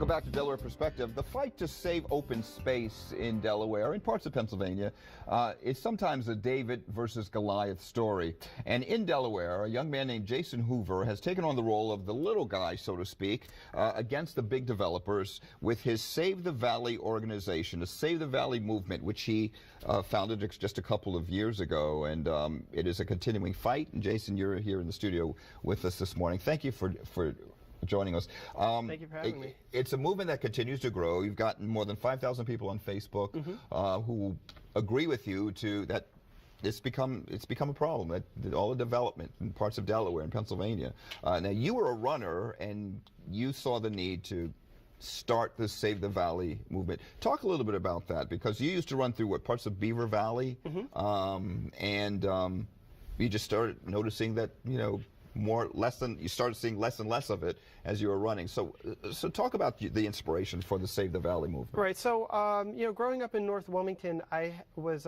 Welcome back to Delaware Perspective. The fight to save open space in Delaware and parts of Pennsylvania is sometimes a David versus Goliath story. And in Delaware, a young man named Jason Hoover has taken on the role of the little guy, so to speak, against the big developers with his Save the Valley organization, the Save the Valley movement, which he founded just a couple of years ago. And it is a continuing fight. And Jason, you're here in the studio with us this morning. Thank you for joining us. Thank you for having me. It's a movement that continues to grow. You've gotten more than 5,000 people on Facebook who agree with you that it's become a problem, that all the development in parts of Delaware and Pennsylvania. Now, you were a runner and you saw the need to start the Save the Valley movement. Talk a little bit about that, because you used to run through parts of Beaver Valley, and you just started noticing that, you started seeing less and less of it as you were running. So talk about the inspiration for the Save the Valley movement. Right. So, growing up in North Wilmington, I was,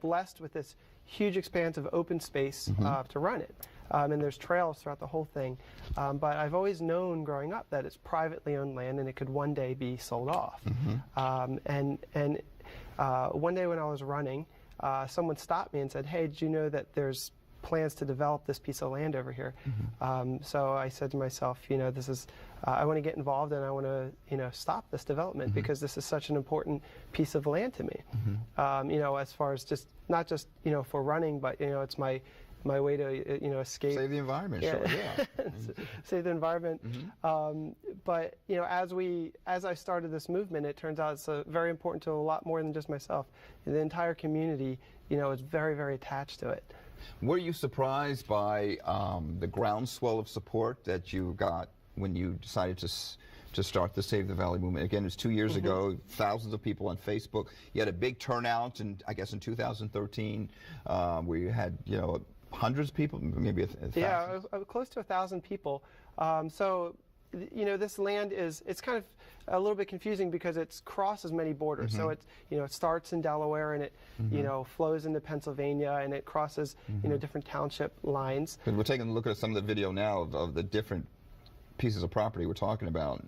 blessed with this huge expanse of open space to run it. And there's trails throughout the whole thing. But I've always known growing up that it's privately owned land and it could one day be sold off. And one day when I was running, someone stopped me and said, "Hey, did you know that there's plans to develop this piece of land over here?" So I said to myself, this is, I want to get involved and I want to, stop this development because this is such an important piece of land to me. As far as not just, for running, but, it's my way to, escape. Save the environment, sure, yeah. Save the environment. But, as I started this movement, it turns out it's very important to a lot more than just myself. The entire community, is very, very attached to it. Were you surprised by the groundswell of support that you got when you decided to start the Save the Valley movement? Again, it was 2 years ago, thousands of people on Facebook. You had a big turnout, I guess in 2013, where you had, hundreds of people, maybe 1,000. Yeah, close to 1,000 people. This land it's kind of a little bit confusing because it crosses many borders. So it starts in Delaware and it, flows into Pennsylvania and it crosses, different township lines. And we're taking a look at some of the video now of the different pieces of property we're talking about,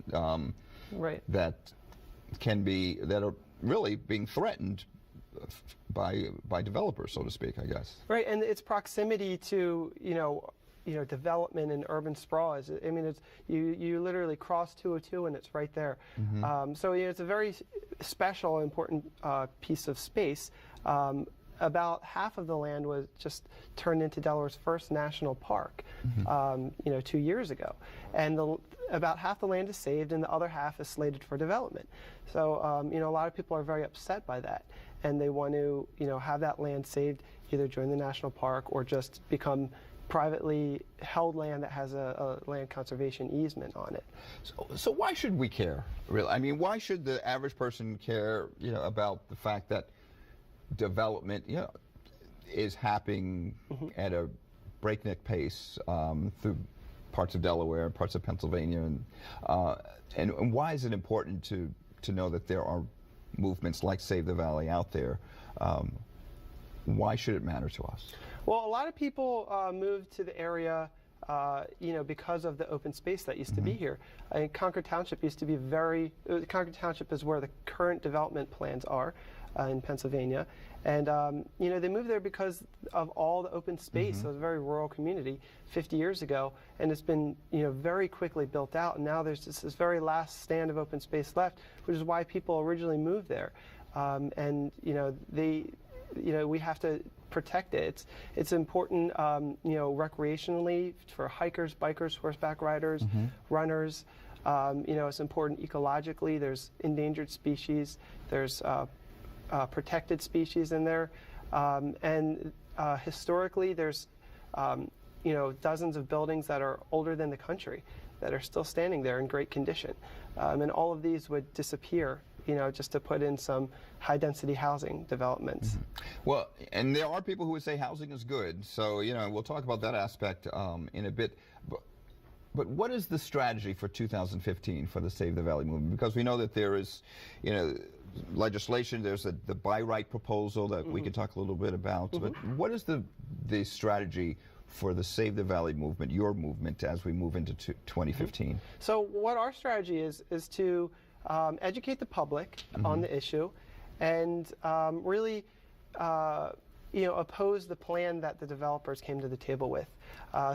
right, that are really being threatened by developers, so to speak, I guess. Right, and its proximity to, development and urban sprawl is, it's, you literally cross 202 and it's right there. So it's a very special, important piece of space. About half of the land was just turned into Delaware's first national park, 2 years ago. And about half the land is saved and the other half is slated for development. So, a lot of people are very upset by that. And they want to, have that land saved, either join the national park or just become privately held land that has a land conservation easement on it. So why should we care, really? I mean, why should the average person care, about the fact that development, is happening at a breakneck pace through parts of Delaware and parts of Pennsylvania, and why is it important to know that there are movements like Save the Valley out there? Why should it matter to us? Well, a lot of people moved to the area, because of the open space that used to be here. Concord Township used to be Concord Township is where the current development plans are in Pennsylvania. And, they moved there because of all the open space. It was a very rural community 50 years ago, and it's been, very quickly built out. And now there's just this very last stand of open space left, which is why people originally moved there. We have to protect it. It's important, recreationally for hikers, bikers, horseback riders, runners. It's important ecologically. There's endangered species. There's protected species in there. And historically, there's, dozens of buildings that are older than the country that are still standing there in great condition. And all of these would disappear, just to put in some high-density housing developments. Well, and there are people who would say housing is good, so, we'll talk about that aspect in a bit. But what is the strategy for 2015 for the Save the Valley movement? Because we know that there is, legislation, there's the buy right proposal that we can talk a little bit about, but what is the strategy for the Save the Valley movement, your movement, as we move into 2015? So what our strategy is to educate the public on the issue, and really oppose the plan that the developers came to the table with.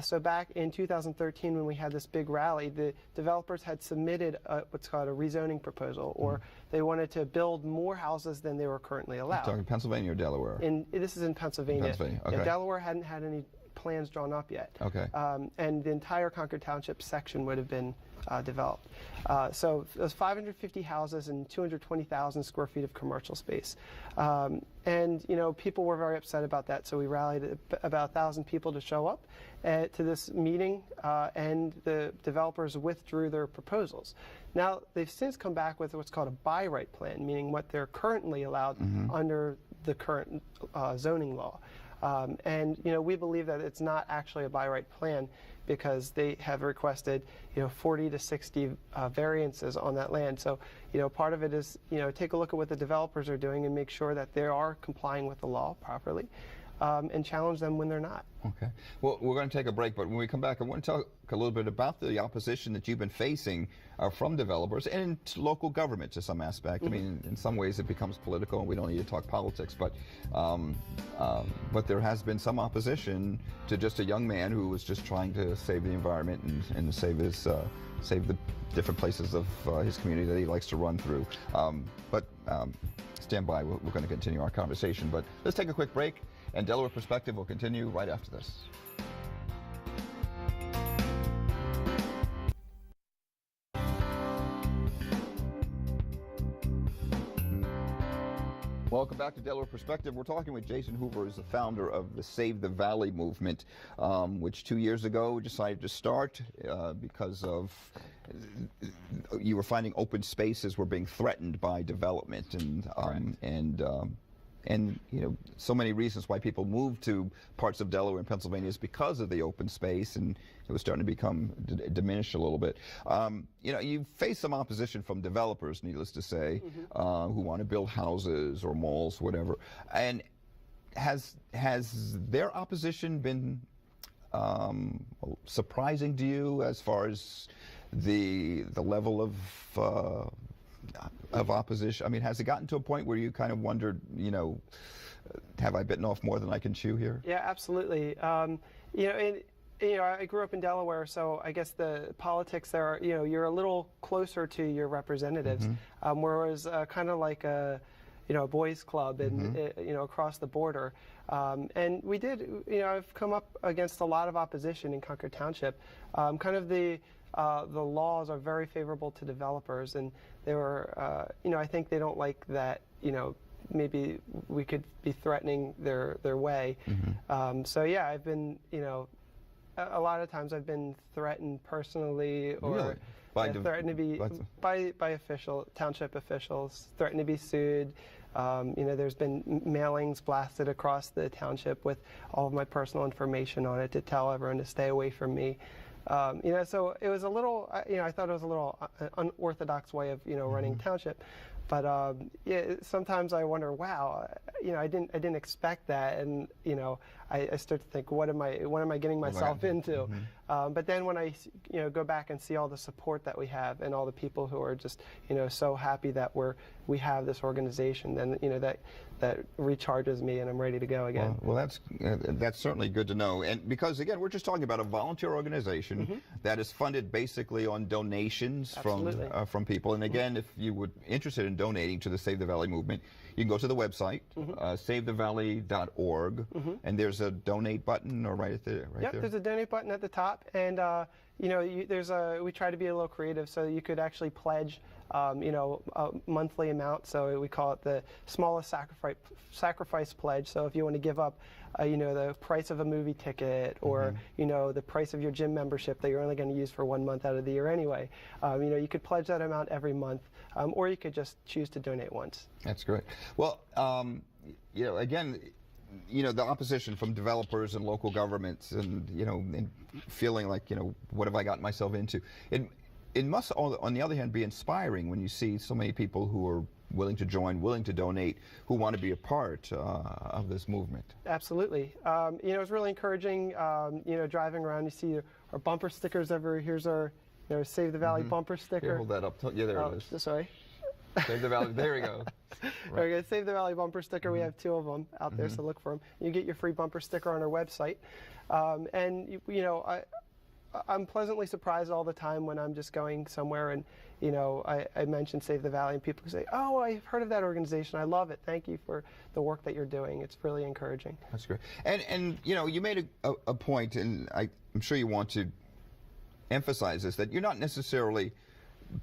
So back in 2013, when we had this big rally, the developers had submitted what's called a rezoning proposal, or they wanted to build more houses than they were currently allowed. You're talking Pennsylvania or Delaware? This is in Pennsylvania. Pennsylvania, okay. Yeah, Delaware hadn't had any plans drawn up yet. Okay. And the entire Concord Township section would have been developed. So it was 550 houses and 220,000 square feet of commercial space. And people were very upset about that, so we rallied about 1,000 people to show up to this meeting, and the developers withdrew their proposals. Now, they've since come back with what's called a by right plan, meaning what they're currently allowed under the current zoning law. And we believe that it's not actually a by right plan, because they have requested 40 to 60 variances on that land. So part of it is take a look at what the developers are doing and make sure that they are complying with the law properly, and challenge them when they're not. Okay. Well, we're going to take a break, but when we come back, I want to talk a little bit about the opposition that you've been facing from developers and local government to some aspect. I mean, in some ways it becomes political, and we don't need to talk politics, but there has been some opposition to just a young man who was just trying to save the environment and save the different places of his community that he likes to run through. Stand by. We're going to continue our conversation, but let's take a quick break. And Delaware Perspective will continue right after this. Welcome back to Delaware Perspective. We're talking with Jason Hoover, who's the founder of the Save the Valley movement, which 2 years ago we decided to start because of you were finding open spaces were being threatened by development, and so many reasons why people moved to parts of Delaware and Pennsylvania is because of the open space, and it was starting to become diminished a little bit. You face some opposition from developers, needless to say, who want to build houses or malls, whatever. And has their opposition been surprising to you as far as the level of opposition? I mean, has it gotten to a point where you kind of wondered, have I bitten off more than I can chew here? Yeah, absolutely. I grew up in Delaware, so I guess the politics there, you're a little closer to your representatives, whereas kind of like a boys club and across the border. And we did, I've come up against a lot of opposition in Concord Township. Kind of the laws are very favorable to developers, and they were, I think they don't like that, maybe we could be threatening their way. So yeah, I've been, a lot of times I've been threatened personally, or really? threatened to be by township officials, threatened to be sued. There's been mailings blasted across the township with all of my personal information on it to tell everyone to stay away from me. So it was a little, I thought it was a little unorthodox way of, running township. But sometimes I wonder, wow, I didn't expect that, and I start to think, what am I getting myself into? But then when I go back and see all the support that we have and all the people who are just so happy that we have this organization, then that recharges me, and I'm ready to go again. Well, that's certainly good to know, and because again, we're just talking about a volunteer organization that is funded basically on donations from people. And again, if you were interested in donating to the Save the Valley movement, you can go to the website, savethevalley.org, and there's a donate button right there. Yep, there's a donate button at the top, and we try to be a little creative, so you could actually pledge a monthly amount. So we call it the smallest sacrifice pledge. So if you want to give up the price of a movie ticket, or the price of your gym membership that you're only going to use for 1 month out of the year anyway, you could pledge that amount every month, or you could just choose to donate once. That's great. Well, again, the opposition from developers and local governments, and and feeling like what have I gotten myself into? It must, on the other hand, be inspiring when you see so many people who are willing to join, willing to donate, who want to be a part of this movement. Absolutely. It's really encouraging, driving around, you see our bumper stickers everywhere. Here's our Save the Valley bumper sticker. Here, hold that up. Yeah, there it is. Sorry. Save the Valley. There we go. Right. Okay, Save the Valley bumper sticker. We have 2 of them out there, so look for them. You get your free bumper sticker on our website. I'm pleasantly surprised all the time when I'm just going somewhere and, I mention Save the Valley and people say, oh, I've heard of that organization. I love it. Thank you for the work that you're doing. It's really encouraging. That's great. And you made a point, and I'm sure you want to emphasize this, that you're not necessarily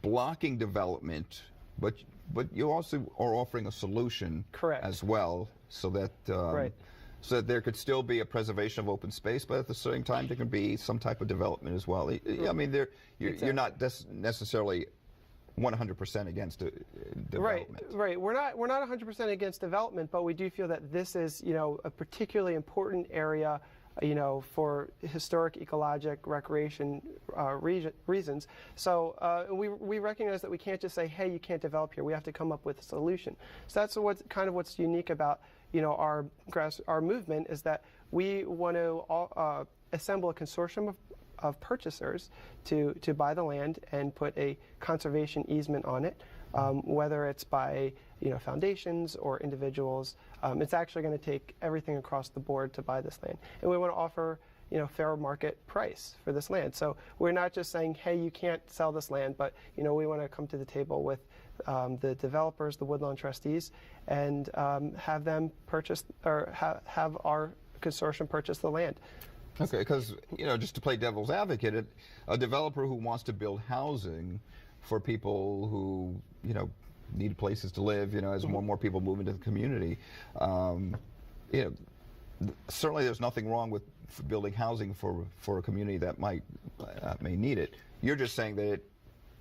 blocking development, but you also are offering a solution. Correct. As well, so that right. So that there could still be a preservation of open space, but at the same time there can be some type of development as well. I mean, you're not necessarily 100% against development. Right. We're not 100% against development, but we do feel that this is a particularly important area for historic, ecologic, recreation reasons. So we recognize that we can't just say, hey, you can't develop here. We have to come up with a solution. So that's what's unique about our movement, is that we want to assemble a consortium of purchasers to buy the land and put a conservation easement on it, whether it's by foundations or individuals. It's actually going to take everything across the board to buy this land, and we want to offer fair market price for this land. So we're not just saying, hey, you can't sell this land, but we want to come to the table with the developers, the woodlawn trustees, and have them purchase, or have our consortium purchase the land. Okay, because just to play devil's advocate, a developer who wants to build housing for people who need places to live, as more and more people move into the community, certainly there's nothing wrong with building housing for a community that may need it. You're just saying that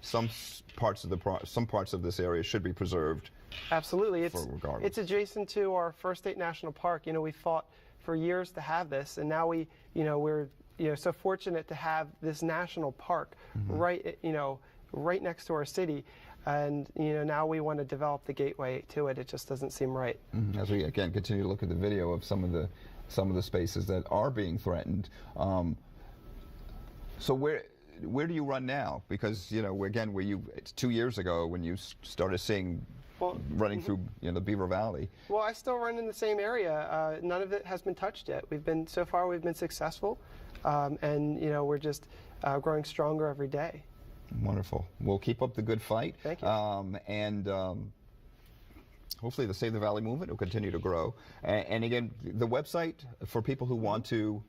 some parts of this area should be preserved. Absolutely, it's adjacent to our First State National Park. We fought for years to have this, and now we're so fortunate to have this national park right next to our city. And now we want to develop the gateway to it. It just doesn't seem right. As we again continue to look at the video of some of the spaces that are being threatened. So where do you run now? Because it's 2 years ago when you started seeing running through the Beaver Valley. Well, I still run in the same area. None of it has been touched yet. We've been successful, and we're just growing stronger every day. Wonderful. We'll keep up the good fight. Thank you. And hopefully the Save the Valley movement will continue to grow. And again, the website for people who want to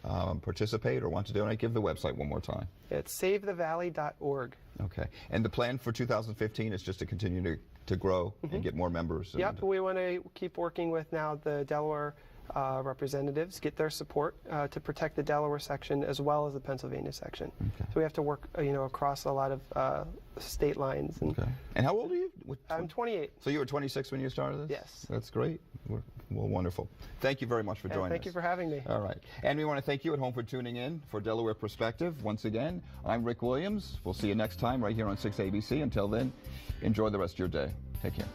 participate or want to donate, give the website one more time. It's savethevalley.org. Okay. And the plan for 2015 is just to continue to grow and get more members. Yep. We want to keep working with now the Delaware representatives, get their support to protect the Delaware section as well as the Pennsylvania section. Okay. So we have to work, across a lot of state lines. Okay. And how old are you? I'm 28. So you were 26 when you started this? Yes. That's great. Well, wonderful. Thank you very much for joining us. Thank you for having me. All right. And we want to thank you at home for tuning in for Delaware Perspective. Once again, I'm Rick Williams. We'll see you next time right here on 6ABC. Until then, enjoy the rest of your day. Take care.